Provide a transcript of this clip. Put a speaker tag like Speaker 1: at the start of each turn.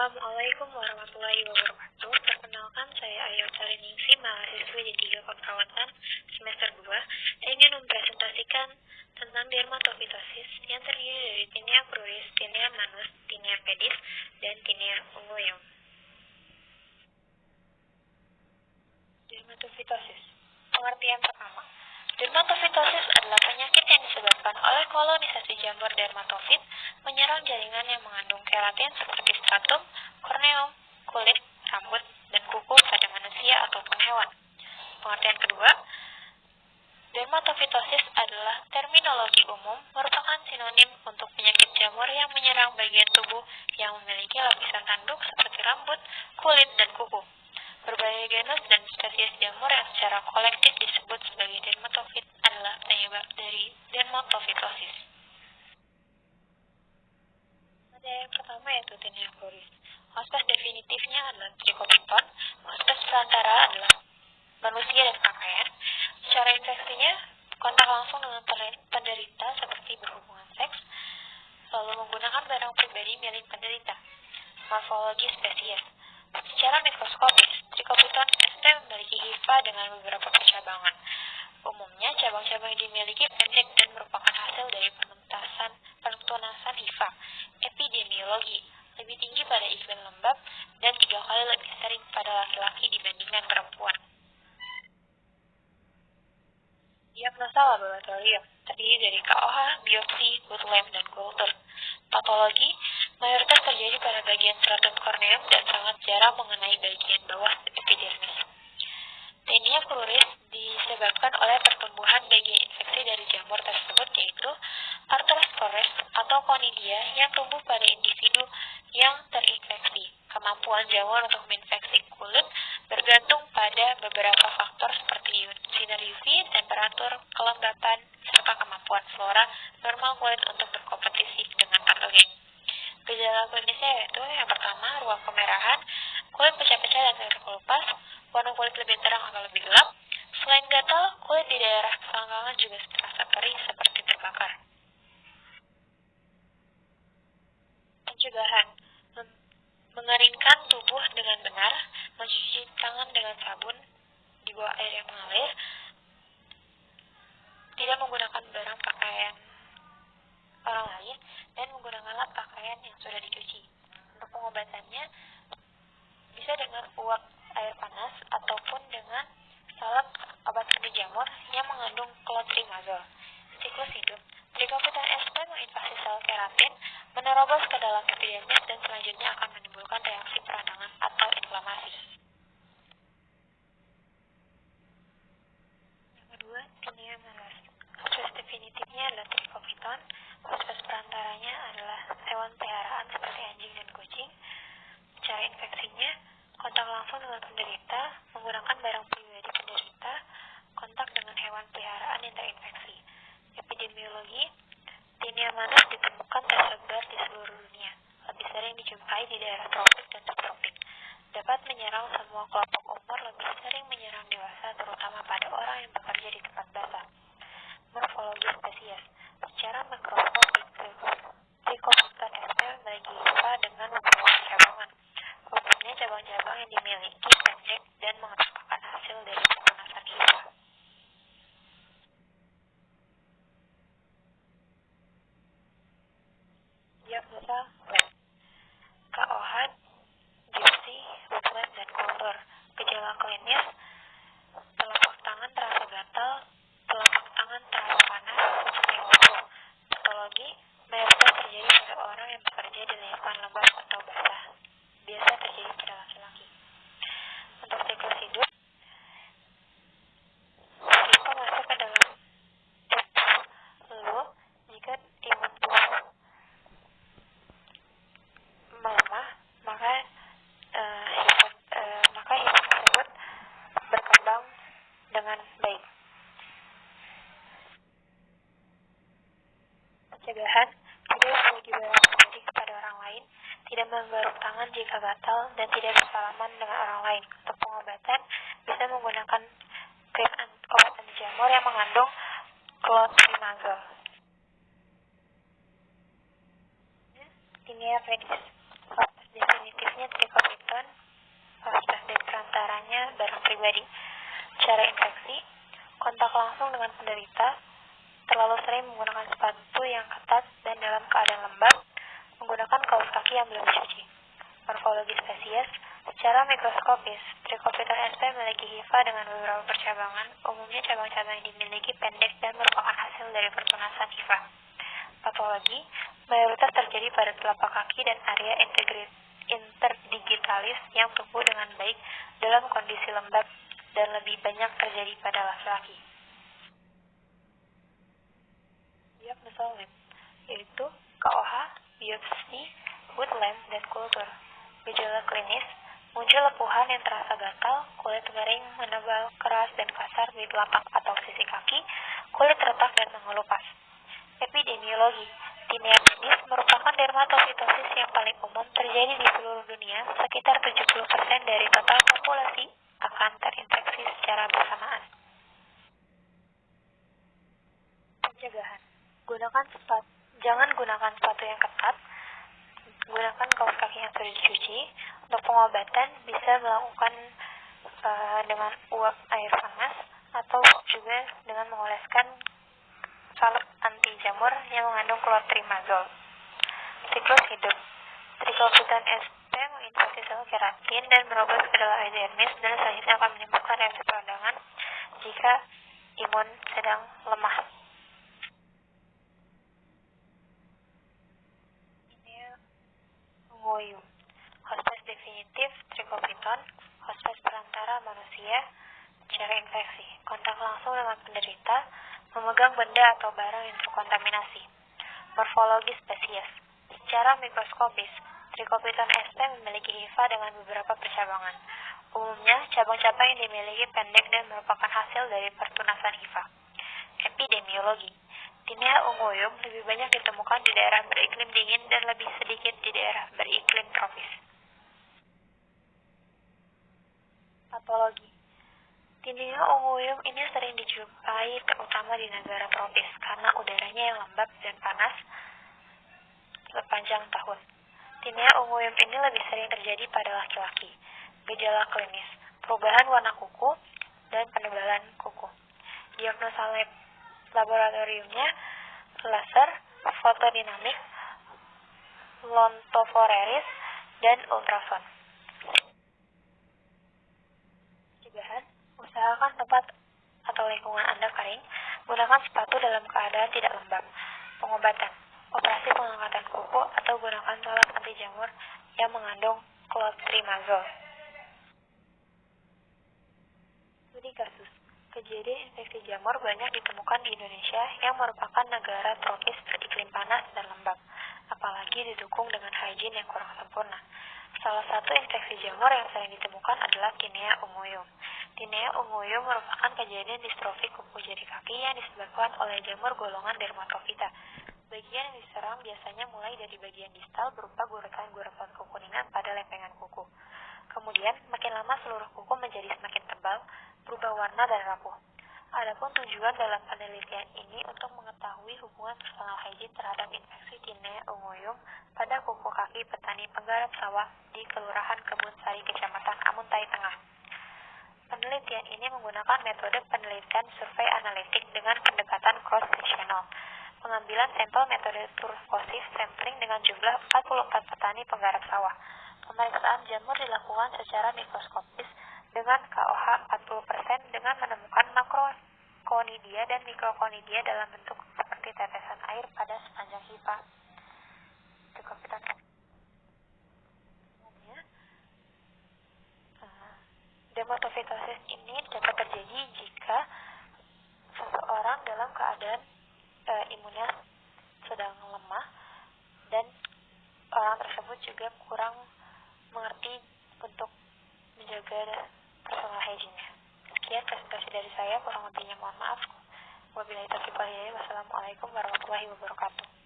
Speaker 1: Assalamualaikum warahmatullahi wabarakatuh. Perkenalkan, saya Ayu Sariningsi, mahasiswi di 3 Keperawatan semester 2, ingin mempresentasikan tentang dermatofitosis yang terdiri dari Tinea cruris, Tinea manus, Tinea pedis, dan Tinea unguium. Dermatofitosis. Pengertian pertama. Dermatofitosis adalah penyakit yang disebabkan oleh kolonisasi jamur dermatofit menyerang jaringan yang mengandung keratin seperti stratum, korneum, kulit, rambut, dan kuku pada manusia ataupun hewan. Pengertian kedua, dermatofitosis adalah terminologi umum merupakan sinonim untuk penyakit jamur yang menyerang bagian tubuh yang memiliki lapisan tanduk seperti rambut, kulit, dan kuku. Berbagai genus dan spesies jamur yang secara kolektif disebut sebagai dermatofit adalah penyebab dari dermatofitosis. Ada yang pertama yaitu Tinea cruris. Hospes definitifnya adalah Trichopiton. Hospes perantara adalah manusia dan pakaian. Secara infeksinya, kontak langsung dengan penderita seperti berhubungan seks, lalu menggunakan barang pribadi milik penderita. Morfologi spesies. Secara mikroskopis, Trichopiton sp memiliki hifa dengan beberapa percabangan. Umumnya, cabang-cabang yang dimiliki pendek dan merupakan hasil dari pentunasan hifa. Epidemiologi. Lebih tinggi pada iklim lembab dan 3 kali lebih sering pada laki-laki dibandingkan perempuan. Diagnosa laboratorium terdiri dari KOH, biopsi, blood lab, dan kultur. Patologi mayoritas terjadi pada bagian stratum corneum dan sangat jarang mengenai bagian bawah epidermis. Tinea cruris disebabkan oleh pertumbuhan bagian infeksi dari jamur tersebut, yaitu Arthrospores atau Conidia yang tumbuh pada individu yang terinfeksi. Kemampuan jamur untuk menginfeksi kulit bergantung pada beberapa faktor seperti sinar UV, temperatur, kelembapan, serta kemampuan flora normal kulit untuk berkompetisi dengan patogen. Gejala klinisnya yaitu yang pertama, ruang kemerahan, kulit pecah-pecah dan terkelupas, warna kulit lebih terang atau lebih gelap. Selain gatal, kulit di daerah selangkangan juga terasa perih seperti terbakar. Pencegahan: mengeringkan tubuh dengan benar, mencuci tangan dengan sabun di bawah air yang mengalir, tidak menggunakan barang pakaian orang lain, dan menggunakanlah pakaian yang sudah dicuci. Untuk pengobatannya, bisa dengan uap air panas ataupun dengan salep obat anti jamur yang mengandung clotrimazole. Siklus hidup. Trichopiton sp menginvasi sel keratin, menerobos ke dalam epidermis dan selanjutnya akan menimbulkan reaksi peradangan atau inflamasi. Yang kedua, Tinea manus. Hospes definitifnya adalah Trichopiton. Hospes perantaranya adalah hewan peliharaan seperti anjing dan kucing. Cara infeksinya, kontak langsung dengan penderita, menggunakan barang pribadi penderita, kontak dengan hewan peliharaan yang terinfeksi. Epidemiologi, Tinea manus ditemukan tersebar di seluruh dunia. Lebih sering dijumpai di daerah tropik dan subtropik. Dapat menyerang semua kelompok umur, lebih sering menyerang dewasa, terutama pada orang yang bekerja di tempat basah. Morfologi spesies. Secara mikroskopik, Trichopiton sp memiliki hifa dengan beberapa cabangan. Umumnya cabang-cabang yang dimiliki pendek dan merupakan hasil dari pentunasan hifa. Diagnosa lab. KOH, biopsi, blood lab, dan kultur. Gejala klinis, telapak tangan terasa gatal, telapak tangan terasa panas seperti lumpuh. Patologi mayoritas terjadi pada orang yang bekerja di lingkungan lembab atau basah. Biasa terjadi pada laki-laki. Untuk siklus hidup, hifa masuk ke dalam tubuh, lalu jika imun tubuh melemah, maka hifa tersebut berkembang dengan baik. Pencegahan: tidak memiliki barang pribadi kepada orang lain, tidak menggaruk tangan jika gatal, dan tidak bersalaman dengan orang lain. Untuk pengobatan, bisa menggunakan krim obat anti jamur yang mengandung clotrimazole. Tinea pedis. Hospes definitifnya Jenisnya trichopiton, hospes di perantaranya barang pribadi. Cara infeksi, kontak langsung dengan penderita, terlalu sering menggunakan sepatu yang ketat dan dalam keadaan lembab, menggunakan kaos kaki yang belum dicuci. Morfologi spesies, secara mikroskopis, trichopiton sp memiliki hifa dengan beberapa percabangan. Umumnya cabang-cabang yang dimiliki pendek dan merupakan hasil dari pertunasan hifa. Patologi, mayoritas terjadi pada telapak kaki dan area interdigitalis yang tumbuh dengan baik dalam kondisi lembab dan lebih banyak terjadi pada laki-laki. Diagnosa lab, yaitu KOH, biopsi, Woodland, dan kultur. Gejala klinis, muncul lepuhan yang terasa gatal, kulit garing, menebal, keras, dan kasar di telapak atau sisi kaki, kulit retak dan mengelupas. Epidemiologi, tinea pedis merupakan dermatofitosis yang paling umum terjadi di seluruh dunia. Sekitar 70% dari total populasi akan terinfeksi secara bersamaan. Pencegahan, jangan gunakan sepatu yang ketat, gunakan kaos kaki yang sudah dicuci. Untuk pengobatan bisa melakukan dengan uap air panas atau juga dengan mengoleskan salep anti jamur yang mengandung clotrimazole. Siklus hidup, trichopiton sp menginfeksi sel keratin dan merobat ke dalam epidermis dan selanjutnya akan menimbulkan reaksi peradangan jika imun sedang lemah. Ungoium, hospes definitif trichopiton, hospes perantara manusia. Cara infeksi, kontak langsung dengan penderita, memegang benda atau barang yang terkontaminasi. Morfologi spesies, secara mikroskopis, trichopiton sp memiliki hifa dengan beberapa percabangan. Umumnya, cabang-cabang yang dimiliki pendek dan merupakan hasil dari pertunasan hifa. Epidemiologi, tinea ungoium lebih banyak ditemukan di daerah beriklim dingin dan lebih sedikit di daerah beriklim tropis. Patologi, tinea ungoium ini sering dijumpai terutama di negara tropis karena udaranya yang lembab dan panas sepanjang tahun. Tinea ungoium ini lebih sering terjadi pada laki-laki. Gejala klinis, perubahan warna kuku dan penebalan kuku. Diagnosa laboratoriumnya laser, fotodinamik, lontoforeris, dan ultrason. Pencegahan, usahakan tempat atau lingkungan Anda kering, gunakan sepatu dalam keadaan tidak lembab. Pengobatan, operasi pengangkatan kuku atau gunakan salep anti jamur yang mengandung clotrimazole. Studi kasus, kejadian infeksi jamur banyak ditemukan di Indonesia yang merupakan negara tropis beriklim panas dan lembab, apalagi didukung dengan hygiene yang kurang sempurna. Salah satu infeksi jamur yang sering ditemukan adalah tinea ungoium. Tinea ungoium merupakan kejadian distrofi kuku jari kaki yang disebabkan oleh jamur golongan dermatofita. Bagian yang diserang biasanya mulai dari bagian distal berupa goresan-goresan kekuningan pada lempengan kuku. Kemudian, makin lama seluruh kuku menjadi semakin tebal, berubah warna dan rapuh. Adapun tujuan dalam penelitian ini untuk mengetahui hubungan personal hygiene terhadap infeksi tinea ungoium pada kuku kaki petani penggarap sawah di Kelurahan Kebun Sari, Kecamatan Amuntai Tengah. Penelitian ini menggunakan metode penelitian survei analitik dengan pendekatan cross-sectional. Pengambilan sampel metode turfosif sampling dengan jumlah 44 petani penggarap sawah. Pemeriksaan jamur dilakukan secara mikroskopis dengan KOH 40% dengan menemukan makrokonidia dan mikrokonidia dalam bentuk seperti tetesan air pada sepanjang hifa. Dermatofitosis ini dapat terjadi jika seseorang dalam keadaan imunnya sedang lemah dan orang tersebut juga kurang mengerti untuk menjaga personal hygiene-nya. Sekian presentasi dari saya, kurang lebihnya mohon maaf. Wabillahi taufiq wal hidayah. Wassalamualaikum warahmatullahi wabarakatuh.